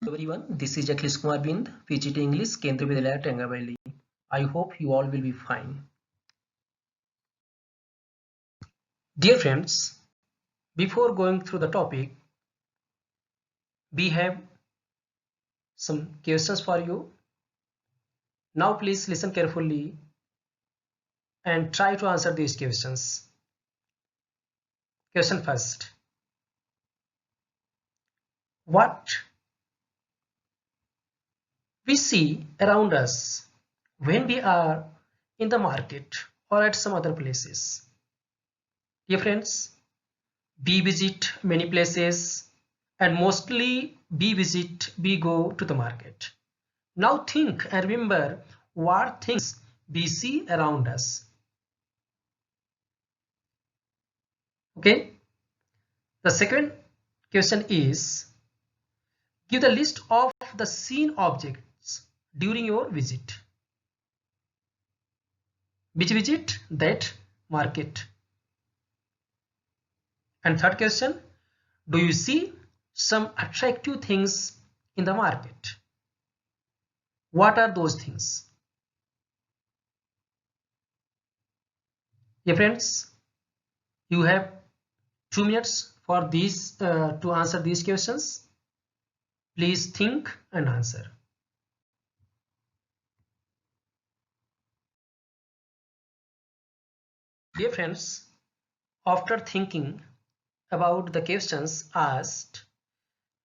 everyone, this is Akhilesh Kumar Bind, PGT English, Kendriya Vidyalaya, Tengavalli. I hope you all will be fine. Dear friends, before going through the topic, we have some questions for you. Now please listen carefully and try to answer these questions. Question first. What we see around us when we are in the market or at some other places? Dear friends, we visit many places and mostly we go to the market. Now think and remember what things we see around us. Okay. The second question is, give the list of the seen objects during your visit. Which visit? That market. And third question, do you see some attractive things in the market? What are those things? Dear friends, you have 2 minutes for these to answer these questions. Please think and answer. Dear friends, after thinking about the questions asked,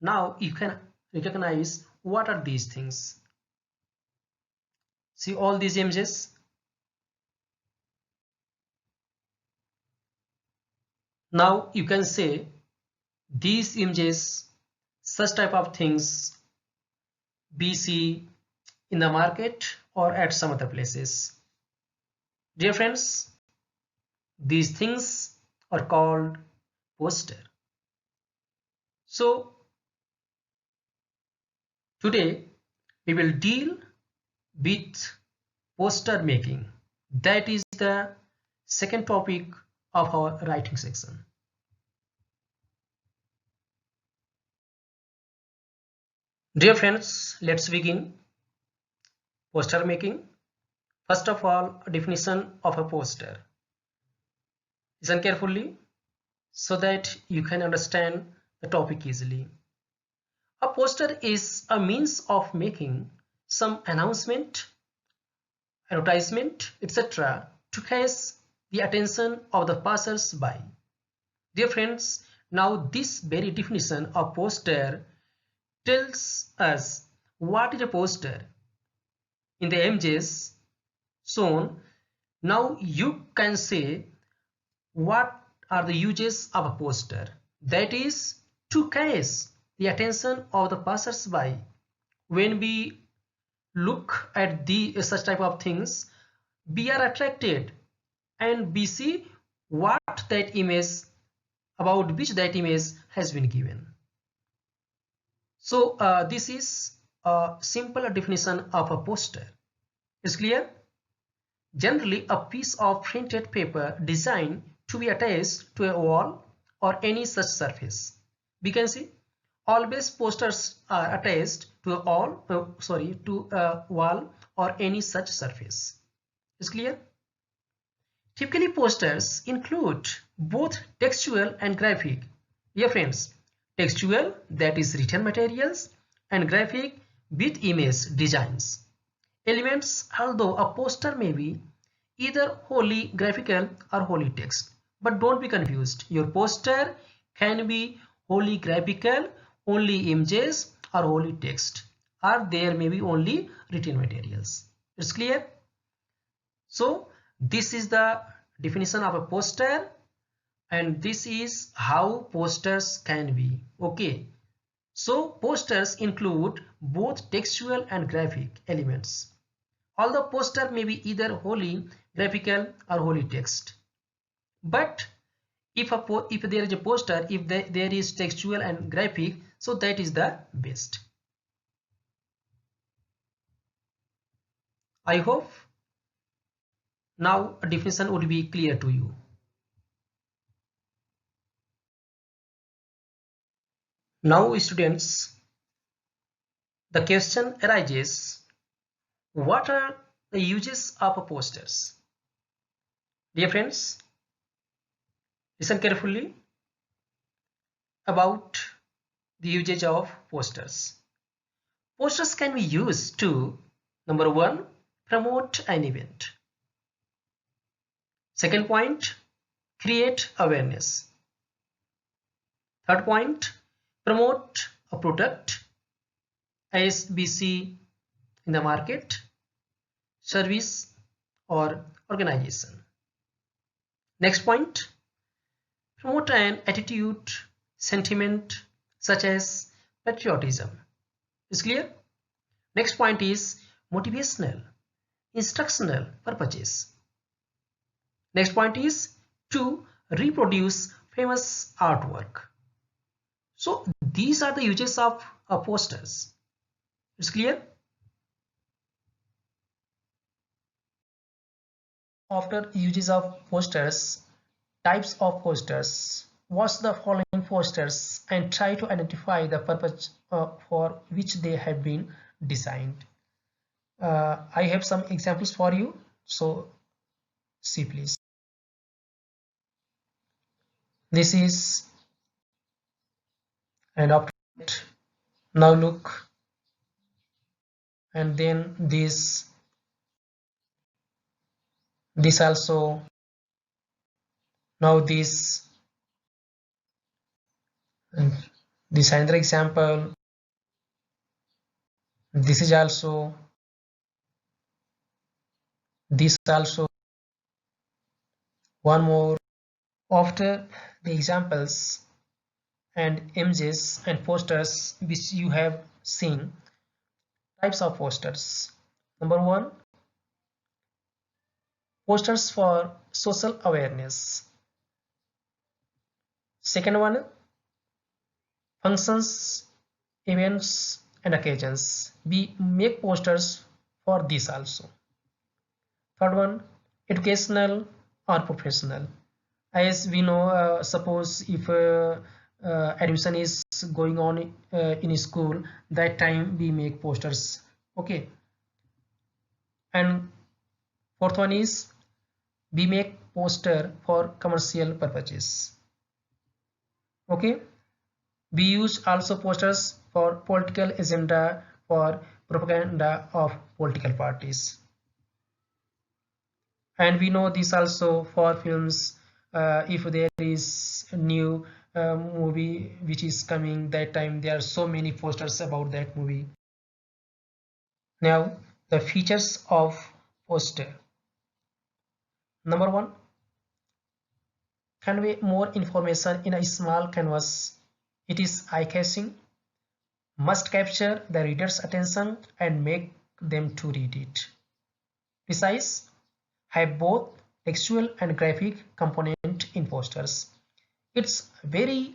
now you can recognize what are these things. See all these images. Now you can say these images, such type of things we see in the market or at some other places. Dear friends, these things are called poster. So today we will deal with poster making. That is the second topic of our writing section. Dear friends, let's begin poster making. First of all, a definition of a poster. Listen carefully so that you can understand the topic easily. A poster is a means of making some announcement, advertisement, etc. to catch the attention of the passers-by. Dear friends, now this very definition of poster tells us what is a poster. In the images shown, now you can say what are the uses of a poster. That is to catch the attention of the passers-by. When we look at such type of things, we are attracted and we see what that image, about which that image has been given. So this is a simple definition of a poster. Is clear? Generally a piece of printed paper designed to be attached to a wall or any such surface. We can see always posters are attached to a wall or any such surface. Is clear? Typically posters include both textual and graphic. Dear friends, textual, that is written materials, and graphic with image designs. Elements, although a poster may be either wholly graphical or wholly text. But don't be confused. Your poster can be wholly graphical, only images, or wholly text. Or there may be only written materials. It's clear? So this is the definition of a poster, and this is how posters can be. Okay. So posters include both textual and graphic elements. Although poster may be either wholly graphical or wholly text. But if there is a poster, if there is textual and graphic, so that is the best. I hope now a definition would be clear to you. Now students, the question arises, what are the uses of posters? Dear friends, listen carefully about the usage of posters. Posters can be used to, number one, promote an event. Second point, create awareness. Third point, promote a product, SBC in the market, service or organization. Next point, promote an attitude, sentiment such as patriotism. Is clear? Next point is motivational, instructional purposes. Next point is to reproduce famous artwork. So these are the uses of posters. It's clear? After uses of posters, types of posters, watch the following posters and try to identify the purpose for which they have been designed. I have some examples for you, so see please. This is, and after that, now look, and then this also, now this, and this another example, this is also, this also, one more. After the examples and images and posters which you have seen, types of posters. Number one, posters for social awareness. Second one, functions, events and occasions. We make posters for this also. Third one, educational or professional. As we know, suppose if admission is going on in a school, that time we make posters. Okay. And fourth one is we make poster for commercial purposes. Okay. We use also posters for political agenda, for propaganda of political parties. And we know this also for films. If there is a new movie which is coming, that time there are so many posters about that movie. Now the features of poster. Number one, convey more information in a small canvas. It is eye-catching, must capture the reader's attention and make them to read it. Precise, have both textual and graphic component in posters. It's a very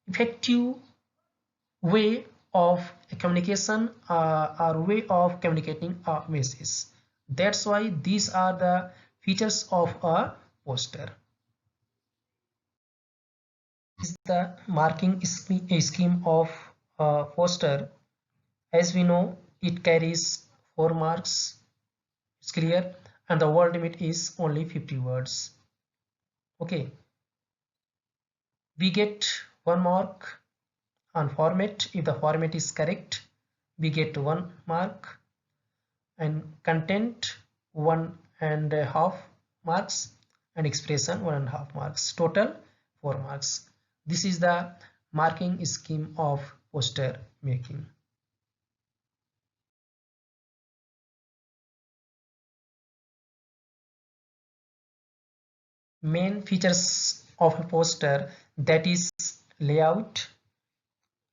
effective way of communication or way of communicating a message. That's why these are the features of a poster. This is the marking scheme of a poster. As we know, it carries 4 marks. It's clear, and the word limit is only 50 words. Okay, we get 1 mark on format. If the format is correct, we get 1 mark, and content 1.5 marks, and expression 1.5 marks. Total 4 marks. This is the marking scheme of poster making. Main features of a poster, that is layout,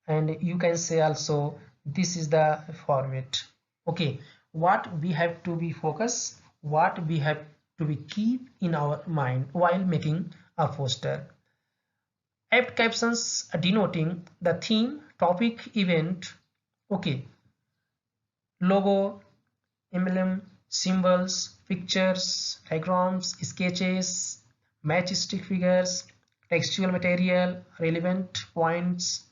and you can say also this is the format. Okay, what we have to be focused, what we have to be keep in our mind while making a poster. Apt captions denoting the theme, topic, event. Okay, logo, emblem, symbols, pictures, diagrams, sketches, match stick figures, textual material, relevant points,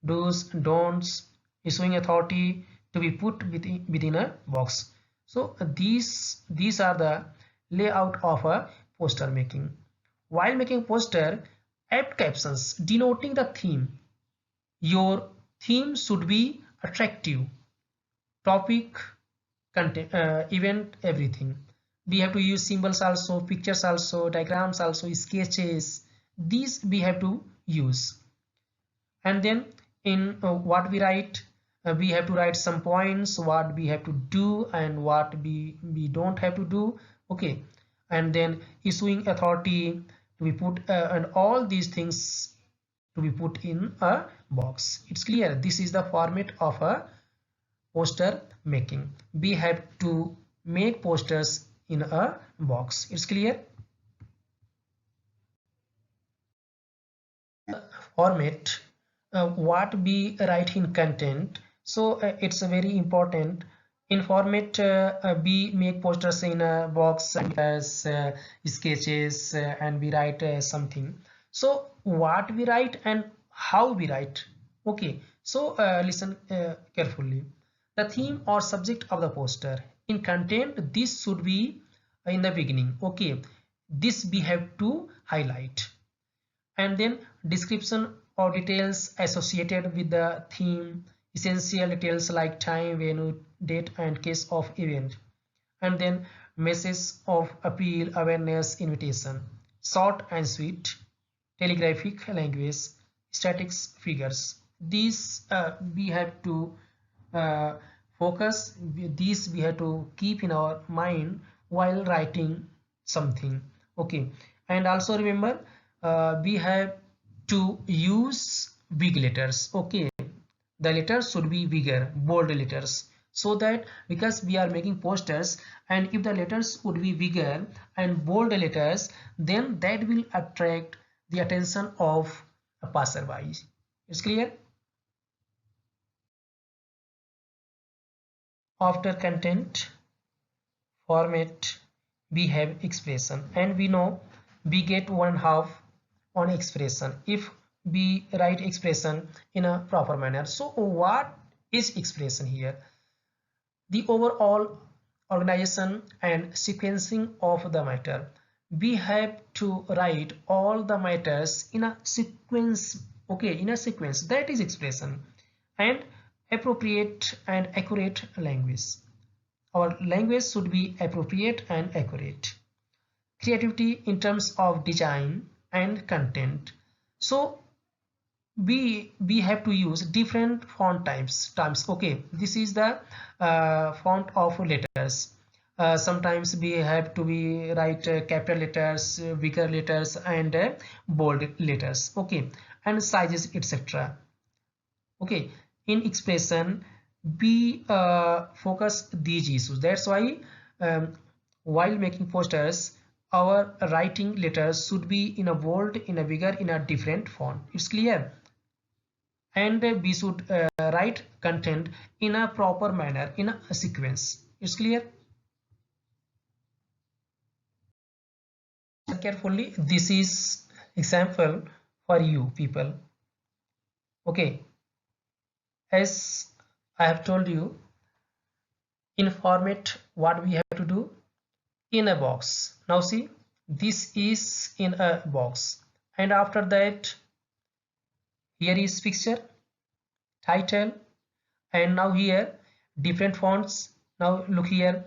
do's, don'ts, issuing authority, to be put within a box. So these are the layout of a poster making. While making poster, add captions denoting the theme. Your theme should be attractive, topic, content, event, everything. We have to use symbols also, pictures also, diagrams also, sketches. These we have to use. And then in what we write, we have to write some points, what we have to do and what we don't have to do. Okay, and then issuing authority to be put, and all these things to be put in a box. It's clear. This is the format of a poster making. We have to make posters in a box. It's clear. Format, what we write in content. So it's very important. In format, we make posters in a box as sketches, and we write something. So what we write and how we write. Okay, so listen carefully. The theme or subject of the poster. In content, this should be in the beginning. Okay, this we have to highlight. And then description or details associated with the theme, essential details like time, venue, date and case of event. And then message of appeal, awareness, invitation, short and sweet, telegraphic language, statics, figures. These we have to uh, focus, these we have to keep in our mind while writing something. Okay, and also remember, we have to use big letters. Okay, the letters should be bigger, bold letters, so that because we are making posters, and if the letters would be bigger and bold letters, then that will attract the attention of a passerby. It's clear. After content, format, we have expression, and we know we get 1/2 on expression if we write expression in a proper manner. So what is expression here? The overall organization and sequencing of the matter. We have to write all the matters in a sequence. Okay, in a sequence. That is expression. And appropriate and accurate language. Our language should be appropriate and accurate. Creativity in terms of design and content. So we have to use different font types. Okay, this is the font of letters. Sometimes we have to be write capital letters, bigger letters and bold letters. Okay, and sizes, etc. Okay, in expression we focus these issues. That's why while making posters, our writing letters should be in a bold, in a bigger, in a different font. It's clear. And we should write content in a proper manner, in a sequence. It's clear. Carefully, this is example for you people. Okay, as I have told you, in format, what we have to do in a box. Now see, this is in a box, and after that here is picture, title, and now here different fonts. Now look here,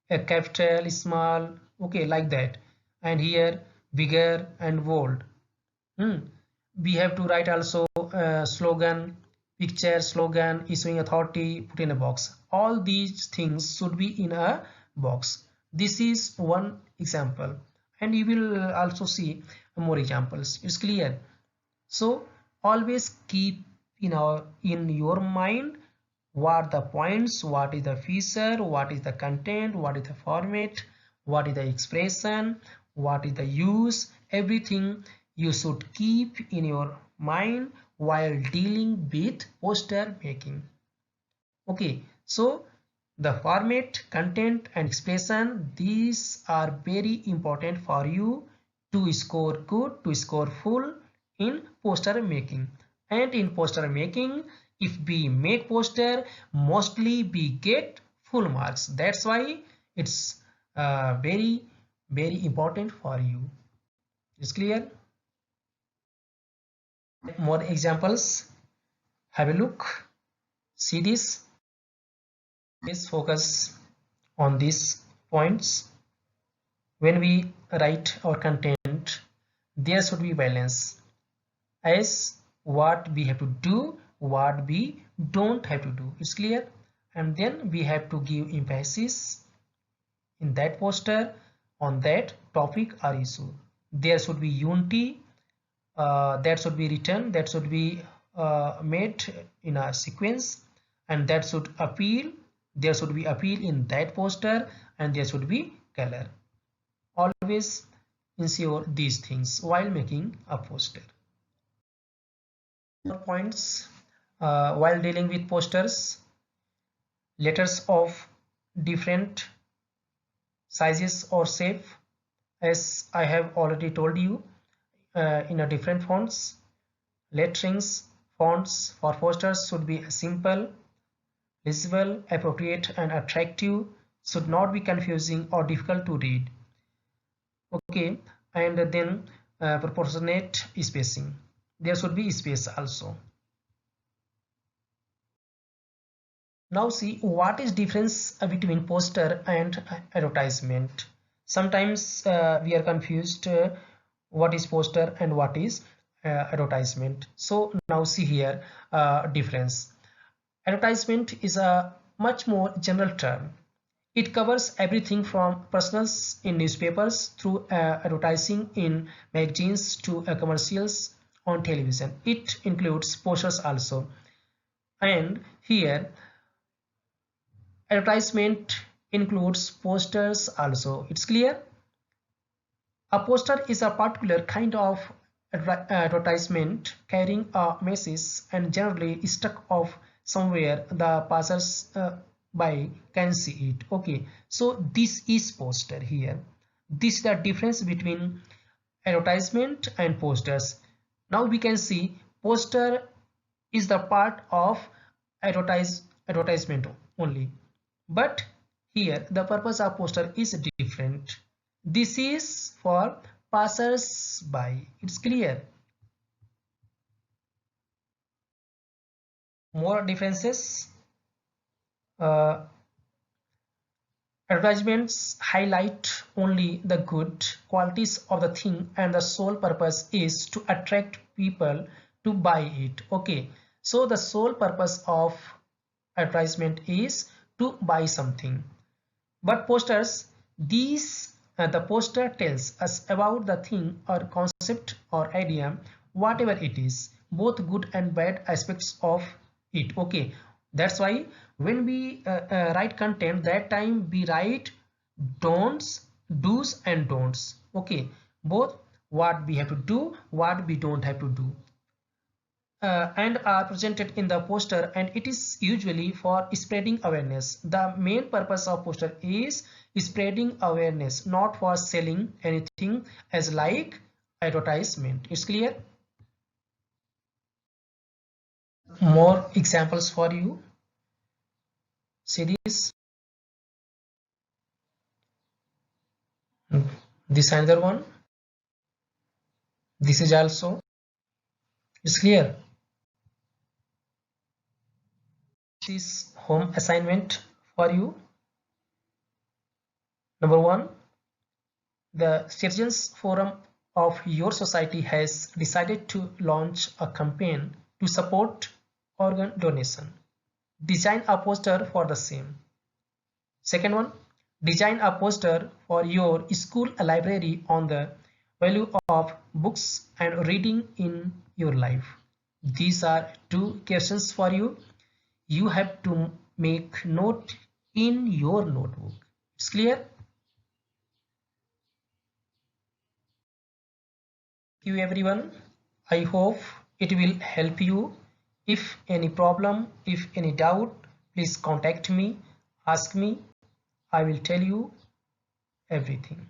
a capital, small, okay, like that, and here bigger and bold. We have to write also slogan, picture, slogan, issuing authority, put in a box. All these things should be in a box. This is one example, and you will also see more examples. It's clear. So always keep in your mind what the points, what is the feature, what is the content, what is the format, what is the expression, what is the use. Everything you should keep in your mind while dealing with poster making. Okay, so the format, content and expression, these are very important for you to score good, to score full in poster making. And in poster making, if we make poster, mostly we get full marks. That's why it's very important for you. It's clear? More examples. Have a look. See this. Please focus on these points. When we write our content, there should be balance as what we have to do, what we don't have to do. It's clear? And then we have to give emphasis in that poster on that topic or issue. There should be unity that should be written, that should be made in a sequence, and that should appeal. There should be appeal in that poster, and there should be color. Always ensure these things while making a poster. Points while dealing with posters: letters of different sizes or shape, as I have already told you, in a different fonts. Letterings fonts for posters should be simple, visible, appropriate, and attractive, should not be confusing or difficult to read. Okay, and then proportionate spacing. There should be space also. Now see what is difference between poster and advertisement. Sometimes we are confused what is poster and what is advertisement. So now see here difference. Advertisement is a much more general term. It covers everything from personals in newspapers through advertising in magazines to commercials on television. It includes posters also. And here advertisement includes posters also. It's clear? A poster is a particular kind of advertisement carrying a message and generally stuck off somewhere the passers by can see it. Okay, so this is poster here. This is the difference between advertisement and posters. Now we can see poster is the part of advertisement only, but here the purpose of poster is different. This is for passers by. It's clear? More differences. Advertisements highlight only the good qualities of the thing, and the sole purpose is to attract people to buy it. Okay, so the sole purpose of advertisement is to buy something. But posters, these the poster tells us about the thing or concept or idea, whatever it is, both good and bad aspects of it. Okay, that's why when we write content, that time we write don'ts, do's and don'ts. Okay, both what we have to do, what we don't have to do, and are presented in the poster, and it is usually for spreading awareness. The main purpose of poster is spreading awareness, not for selling anything as like advertisement. It's clear? More examples for you. See this. This another one. This is also. It's clear. This home assignment for you. Number 1, the Citizens Forum of your society has decided to launch a campaign to support organ donation. Design a poster for the same. Second one, design a poster for your school library on the value of books and reading in your life. These are 2 questions for you. You have to make note in your notebook. It's clear? Thank you everyone. I hope it will help you. If any problem, if any doubt, please contact me, ask me. I will tell you everything.